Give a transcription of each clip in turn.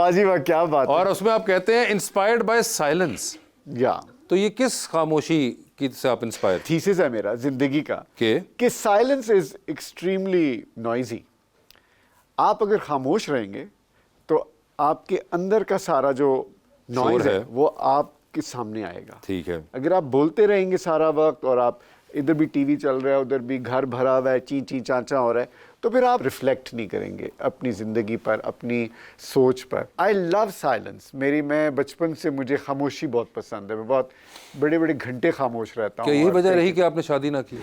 वाजिब है, क्या बात और उसमें आप कहते हैं इंस्पायर्ड बाय साइलेंस। या तो ये किस खामोशी की से आप इंस्पायर थीसिस है मेरा जिंदगी का कि साइलेंस इज एक्सट्रीमली नॉइजी। आप अगर खामोश रहेंगे तो आपके अंदर का सारा जो नॉइज है वो आपके सामने आएगा। ठीक है। अगर आप बोलते रहेंगे सारा वक्त और आप इधर भी टीवी चल रहा है, उधर भी घर भरा हुआ है, ची ची चाचा हो रहा है, तो फिर आप रिफ्लेक्ट नहीं करेंगे अपनी ज़िंदगी पर, अपनी सोच पर। I love silence. मैं बचपन से मुझे खामोशी बहुत पसंद है। मैं बहुत बड़े बड़े घंटे खामोश रहता हूँ। क्या यही वजह रही कि आपने शादी ना की?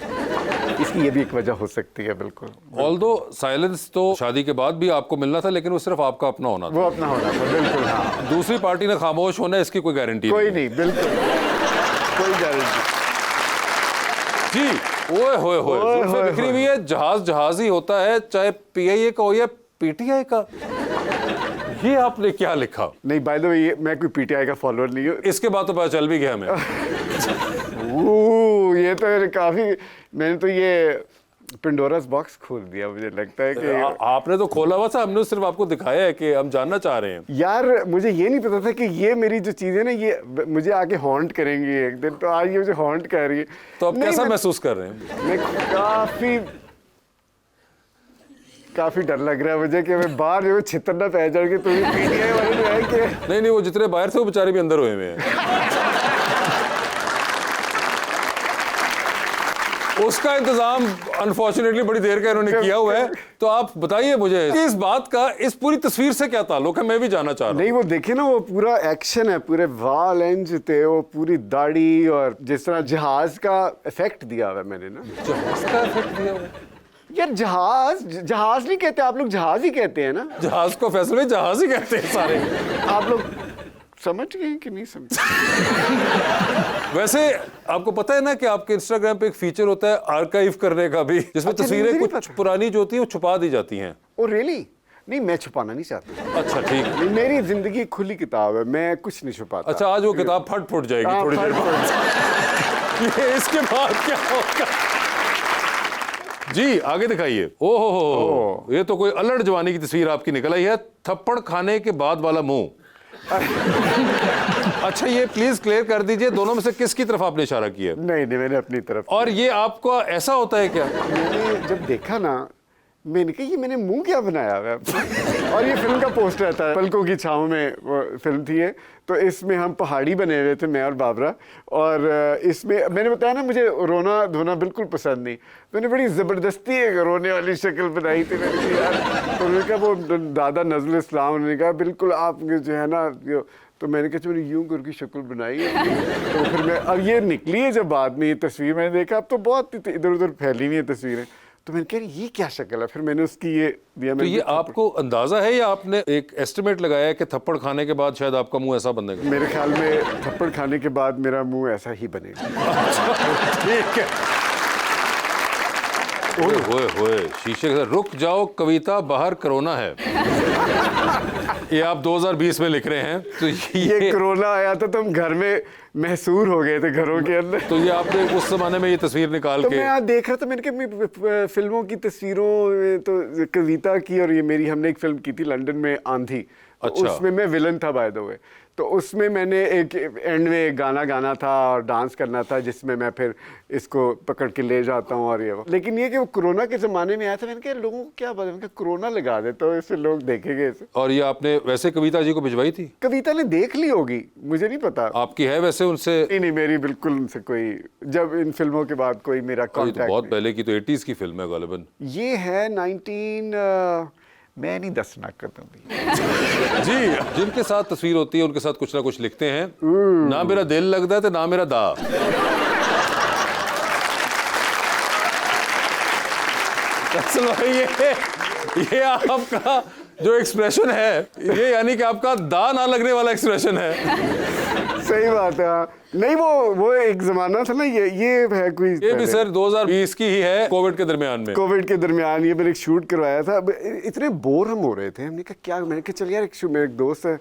इसकी ये भी एक वजह हो सकती है, बिल्कुल। ऑल्दो साइलेंस तो शादी के बाद भी आपको मिलना था, लेकिन वो सिर्फ आपका अपना होना था। वो अपना होना था, बिल्कुल। हाँ, दूसरी पार्टी ने खामोश होना है इसकी कोई गारंटी नहीं, बिल्कुल कोई गारंटी जी। ओए होए होए, जुल्फे बिखरी हुई है। जहाज ही होता है, चाहे पीआईए का हो या पीटीआई का। ये आपने क्या लिखा? नहीं, बाय द वे मैं कोई पीटीआई का फॉलोअर नहीं हूँ। इसके बाद तो पता चल भी गया हमें। ये तो काफी, मैंने तो ये पेंडोरास बॉक्स खोल दिया, मुझे लगता है कि आपने तो खोला हुआ था, हमने सिर्फ आपको दिखाया है कि हम जानना चाह रहे हैं। यार मुझे ये नहीं पता था कि ये मेरी जो चीजें ना ये मुझे आके हॉन्ट करेंगी एक दिन। तो आज ये मुझे हॉन्ट कर रही है। तो आप कैसा महसूस कर रहे हैं? मैं काफी डर लग रहा है मुझे कि मैं बाहर जो छितर ना पह जाऊंगी। तो पीटीआई वाले जो है कि नहीं, वो जितने बाहर थे वो बेचारे भी अंदर हुए हैं। उसका इंतजाम अनफॉर्चुनेटली बड़ी देर का इन्होंने किया हुआ है। तो आप बताइए मुझे कि इस बात का इस पूरी तस्वीर से क्या ताल्लुक है, मैं भी जानना चाह रहा हूँ। नहीं, वो देखिए ना, वो पूरा एक्शन है, पूरे वाल एंज थे, वो पूरी दाढ़ी, और जिस तरह जहाज का इफेक्ट दिया हुआ है मैंने ना। जहाज का इफेक्ट दिया हुआ है? यार जहाज नहीं कहते आप लोग, जहाज ही कहते हैं ना। जहाज को फैसल में जहाज ही कहते हैं सारे। आप लोग समझ गए कि नहीं समझ? वैसे आपको पता है ना कि आपके इंस्टाग्राम पे एक फीचर होता है आर्काइव करने का भी, जिसमें तस्वीरें कुछ पुरानी जो होती हैं वो छुपा दी जाती हैं। Oh really? नहीं, मैं छुपाना नहीं चाहता। अच्छा, ठीक। मेरी जिंदगी खुली किताब है, मैं कुछ नहीं छुपाता। अच्छा, आज वो किताब फट जाएगी थोड़ी देर बाद। ये इसके बाद क्या होगा? जी आगे दिखाइए। ओहो, ये तो कोई अल्लड़ जवानी की तस्वीर आपकी निकल आई है। थप्पड़ खाने के बाद वाला मुंह। अच्छा, ये प्लीज क्लियर कर दीजिए, दोनों में से किसकी तरफ आपने इशारा किया? नहीं, मैंने अपनी तरफ। और ये आपका ऐसा होता है क्या? मैंने जब देखा ना, मैंने कहा ये मैंने मुंह क्या बनाया हुआ है। और ये फिल्म का पोस्टर रहता है, पलकों की छांव में वो फिल्म थी ये। तो इसमें हम पहाड़ी बने हुए थे, मैं और बाबरा। और इसमें मैंने बताया ना, मुझे रोना धोना बिल्कुल पसंद नहीं। मैंने बड़ी ज़बरदस्ती एक रोने वाली शक्ल बनाई थी। मैंने कहा यार, तो उन्होंने कहा, वो दादा नज़रुल इस्लाम, उन्होंने कहा बिल्कुल आप जो है ना, तो मैंने कहा मैंने यूं करके शक्ल बनाई है। तो फिर मैं, अब ये निकली है जब बाद में ये तस्वीर मैंने देखा, अब तो बहुत इधर उधर फैली हुई है तस्वीरें। तो मैंने कहा ये क्या शक्ल है, फिर मैंने उसकी ये दिया। तो ये आपको अंदाजा है या आपने एक एस्टिमेट लगाया है कि थप्पड़ खाने के बाद शायद आपका मुंह ऐसा बनेगा? मेरे ख्याल में थप्पड़ खाने के बाद मेरा मुंह ऐसा ही बनेगा। ठीक है। ओए शीशे के साथ रुक जाओ कविता, बाहर कोरोना है। ये आप 2020 में लिख रहे हैं। तो ये कोरोना आया था तो हम घर में महसूर हो गए थे, घरों के अंदर। तो ये आपने उस जमाने में ये तस्वीर निकाल तो के? मैं यहाँ देख रहा था, मैंने कहा फिल्मों की तस्वीरों में तो कविता की, और ये मेरी, हमने एक फिल्म की थी लंदन में, आंधी। तो अच्छा। उसमें मैं विलन था बाय द वे। तो उसमें मैंने एक एंड में एक गाना गाना था और डांस करना था, जिसमें मैं फिर इसको पकड़ के ले जाता हूँ और ये वो। लेकिन ये कि वो कोरोना के ज़माने में आया था, मैंने कहा लोगों को क्या पता, मैंने कहा कोरोना लगा देता हूँ, इससे लोग देखेंगे इसे। और ये आपने वैसे कविता जी को भिजवाई थी? कविता ने देख ली होगी, मुझे नहीं पता। आपकी है वैसे उनसे? नहीं, मेरी बिल्कुल उनसे कोई, जब इन फिल्मों के बाद कोई मेरा कॉन्टैक्ट। तो बहुत पहले की, तो 80s की फिल्म है गालिबन। ये है 19 मैं नहीं दसना करता जी। जिनके साथ तस्वीर होती है उनके साथ कुछ ना कुछ लिखते हैं। ना मेरा दिल लगता है तो ना मेरा दा। असल भाई ये आपका जो एक्सप्रेशन है, ये यानी कि आपका दा ना लगने वाला एक्सप्रेशन है। सही बात है। नहीं, वो एक जमाना था ना, ये है कोई, ये भी सर 2020 की ही है, कोविड के दरमियान में। कोविड के दरमियान ये मैंने एक शूट करवाया था। इतने बोर हम हो रहे थे, हमने कहा क्या, मैंने कहा चल यार, मेरा एक दोस्त है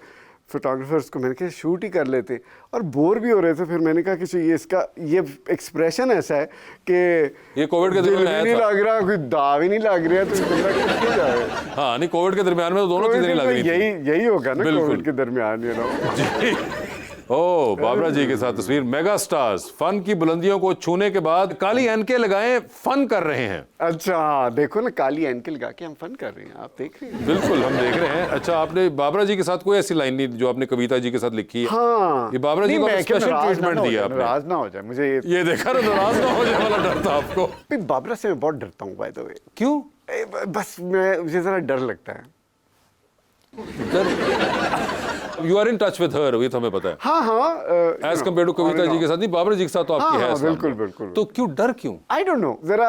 फोटोग्राफर्स को, मैंने कहा शूट ही कर लेते, और बोर भी हो रहे थे। फिर मैंने कहा कि ये इसका ये एक्सप्रेशन ऐसा है कि ये कोविड के दिल दरमियान भी आया नहीं था। लग रहा, कोई दाव ही नहीं लग रहा, तो बंदा किसके जाए। हाँ, नहीं कोविड के दरमियान में तो दोनों चीजें नहीं लग रही थी। यही होगा ना बिल्कुल। कोविड के दरमियान, यू नो। जी। ओ, बाबरा जी के साथ तस्वीर। मेगा स्टार्स फन की बुलंदियों को छूने के बाद काली एनके लगाए फन कर रहे हैं। अच्छा, देखो ना, काली एनके लगा के हम फन कर रहे हैं, आप देख रहे हैं। बिल्कुल, हम देख रहे हैं। अच्छा, आपने बाबरा जी के साथ कोई ऐसी लाइन नहीं जो आपने कविता जी के साथ लिखी है? हाँ, ये बाबरा जी को नहीं, मैं स्पेशल नाराज ना ट्रीटमेंट हो दिया जाए, आपने। नाराज ना हो जाए मुझे ये देखा ना, नाराज ना हो जाए वाला डर था आपको। भाई, बाबरा से मैं बहुत डरता हूँ, बाय द वे। क्यों? बस मुझे जरा डर लगता है। You are in touch with her, ये तो हमें पता है। हाँ हाँ, as compare to Kavita ji के साथ नहीं, बाबरा जी के साथ तो आपकी हाँ, है सामने। बिल्कुल, बिल्कुल। तो क्यों डर क्यों? आई डोंट नो, जरा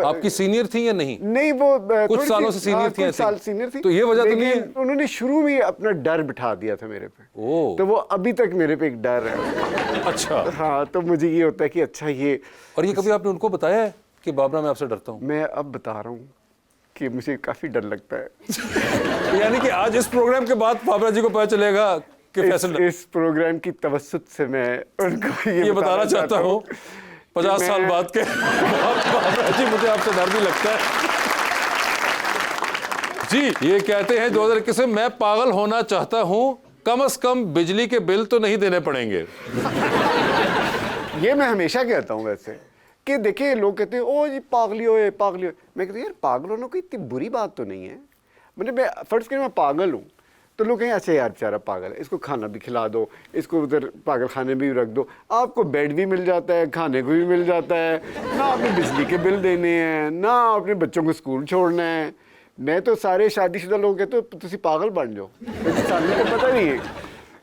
आपकी सीनियर थी या नहीं? नहीं, वो कुछ थोड़ी सालों सी- से सीनियर हाँ, थी कुछ ऐसी? साल सीनियर थी। तो ये वजह तो नहीं लेकिन है? उन्होंने शुरू में ही अपना डर बिठा दिया था मेरे पे, ओह। तो वो अभी तक मेरे पे एक डर है। अच्छा। हाँ, तो मुझे ये होता है कि अच्छा, ये और ये कभी आपने उनको बताया है कि बाबरा मैं आपसे डरता हूँ? मैं अब बता रहा हूँ कि मुझे काफी डर लगता है। यानी कि आज इस प्रोग्राम के बाद बाबरा जी को पता चलेगा कि फैसल इस प्रोग्राम की तवज्जुद से मैं उनको ये बताना चाहता हूँ 50 साल मैं- बाद के बाबरा जी मुझे आपसे डर भी लगता है। जी, ये कहते हैं 2021 में मैं पागल होना चाहता हूँ, कम से कम बिजली के बिल तो नहीं देने पड़ेंगे। ये मैं हमेशा कहता हूँ वैसे, कि देखिए लोग कहते हैं ओ जी पागली हो, ये पागली हो। मैं कहती हूँ यार, पागल होना कोई इतनी बुरी बात तो नहीं है। मतलब मैं फर्ज करें मैं पागल हूँ, तो लोग कहें अच्छा यार बेचारा पागल है, इसको खाना भी खिला दो, इसको उधर पागल खाने भी रख दो, आपको बेड भी मिल जाता है, खाने को भी मिल जाता है, ना आपने बिजली के बिल देने हैं, ना अपने बच्चों को स्कूल छोड़ना है। मैं तो सारे शादीशुदा लोग कहते हो तुसी पागल बन जाओ, लेकिन सामने तो पता नहीं है,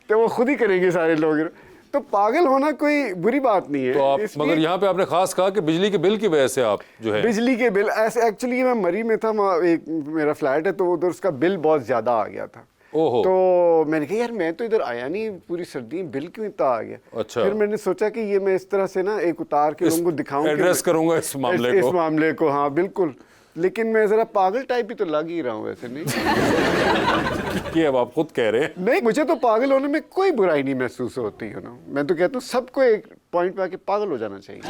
तो वो खुद ही करेंगे सारे लोग। तो पागल होना कोई बुरी बात नहीं है। तो आप, इसलिए- मगर यहाँ पे आपने खास कहा कि बिजली के बिल की वजह से आप जो है बिजली के बिल, ऐसे एक्चुअली मैं मरी में था, वहाँ एक मेरा फ्लैट है, तो उधर उसका बिल बहुत ज्यादा आ गया था। ओहो। तो मैंने कहा यार मैं तो इधर आया नहीं पूरी सर्दी में, बिल क्यों इतना आ गया। अच्छा। फिर मैंने सोचा कि ये मैं इस तरह से ना एक उतार के लोगों को दिखाऊं कि एड्रेस मैं- करूंगा इस मामले इस को। मामले को, हाँ बिल्कुल। लेकिन मैं जरा पागल टाइप ही तो लग ही रहा हूँ वैसे। नहीं कि अब आप खुद कह रहे हैं। नहीं, मुझे तो पागल होने में कोई बुराई नहीं महसूस होती है ना। मैं तो कहता हूँ सबको एक पॉइंट पे आके पागल हो जाना चाहिए।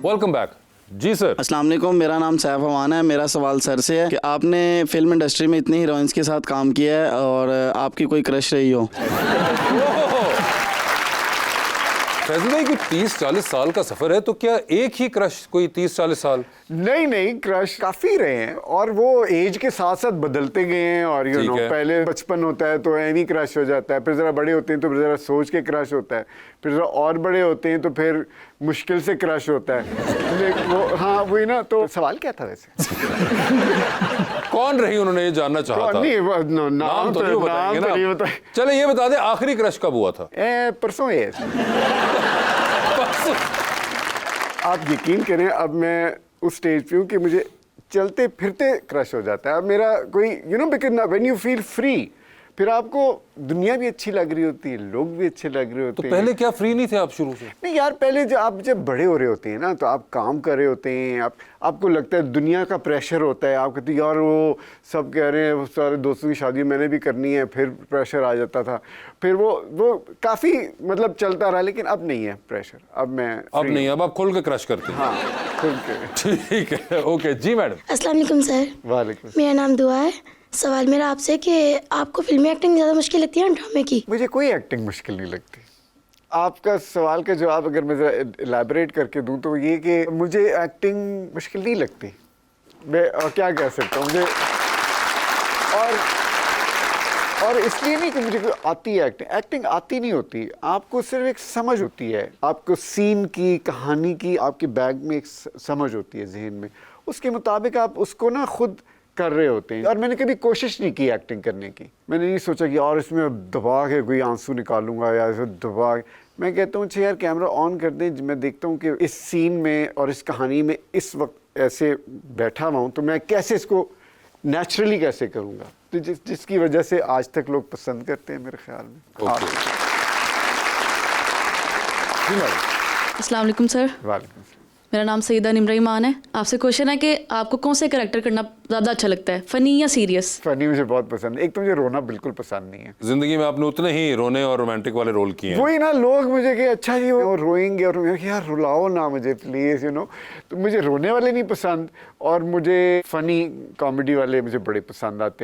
Welcome back. जी सर। अस्सलाम वालेकुम, मेरा नाम सैफ अमान है। मेरा सवाल सर से है कि आपने फिल्म इंडस्ट्री में इतनी हीरोइंस के साथ काम किया है और आपकी कोई क्रश रही हो? फैजल भाई, कोई 30-40 साल का सफर है, तो क्या एक ही क्रश कोई 30-40 साल? नहीं नहीं, क्रश काफी रहे हैं, और वो एज के साथ साथ बदलते गए हैं। और यू ठीक नो, है। पहले बचपन होता है तो एवी क्रश हो जाता है, फिर जरा बड़े होते हैं तो फिर जरा सोच के क्रश होता है, फिर जरा और बड़े होते हैं तो फिर मुश्किल से क्रश होता है। लेकिन वो, हाँ वही ना। तो सवाल क्या था वैसे? कौन रही, उन्होंने ये जानना चाहा था। नहीं, नाम तो नहीं बताएंगे नाम तो नहीं ना। बताए। चले ये बता दे, आखिरी क्रश कब हुआ था? परसों ये आप यकीन करें, अब मैं उस स्टेज पे हूँ कि मुझे चलते फिरते क्रश हो जाता है। अब मेरा कोई you know, because when you feel free, फिर आपको दुनिया भी अच्छी लग रही होती है, लोग भी अच्छे लग रहे होते तो हैं। पहले क्या फ्री नहीं थे आप शुरू से? नहीं यार, पहले जब बड़े हो रहे होते हैं ना, तो आप काम कर रहे होते हैं, आपको लगता है दुनिया का प्रेशर होता है। आप कहते हैं यार वो सब कह रहे हैं, वो सारे दोस्तों की शादी मैंने भी करनी है, फिर प्रेशर आ जाता था। फिर वो काफ़ी मतलब चलता रहा, लेकिन अब नहीं है प्रेशर। अब मैं अब नहीं, अब आप खुल के क्रश करते हैं। हाँ, खुल के। ठीक है, ओके जी मैडम। अस्सलाम वालेकुम सर। वालेकुम। मेरा नाम दुआ है। सवाल मेरा आपसे कि आपको फिल्मी एक्टिंग ज़्यादा मुश्किल लगती है या ड्रामे की? मुझे कोई एक्टिंग मुश्किल नहीं लगती। आपका सवाल का जवाब अगर मैं एलैबोरेट करके दूं तो ये कि मुझे एक्टिंग मुश्किल नहीं लगती। मैं और क्या कह सकता हूँ, मुझे और इसलिए नहीं कि मुझे कोई आती है एक्टिंग। एक्टिंग आती नहीं होती, आपको सिर्फ एक समझ होती है, आपको सीन की, कहानी की आपके बैग में एक समझ होती है जहन में, उसके मुताबिक आप उसको ना खुद कर रहे होते हैं। और मैंने कभी कोशिश नहीं की एक्टिंग करने की। मैंने नहीं सोचा कि और इसमें दबा के कोई आंसू निकालूंगा या इसमें दबा के। मैं कहता हूँ अच्छा यार कैमरा ऑन कर दें, मैं देखता हूँ कि इस सीन में और इस कहानी में इस वक्त ऐसे बैठा हुआ हूँ, तो मैं कैसे इसको नेचुरली कैसे करूँगा। तो जिसकी वजह से आज तक लोग पसंद करते हैं मेरे ख्याल में। ओके जी मैडम। अस्सलाम वालेकुम सर। वालेकुम। मेरा नाम सईदा निमरा ईमान है। आपसे क्वेश्चन है कि आपको कौन से कैरेक्टर करना ज़्यादा अच्छा लगता है, फ़नी या सीरियस? फनी मुझे बहुत पसंद है। एक तो मुझे रोना बिल्कुल पसंद नहीं है। जिंदगी में आपने उतने ही रोने और रोमांटिक वाले रोल किए हैं। वही ना, लोग मुझे कि अच्छा जी वो रोएंगे और मैं कि यार रुलाओ ना मुझे प्लीज़, तो मुझे रोने वाले नहीं पसंद और मुझे फनी कॉमेडी वाले मुझे बड़े पसंद आते हैं।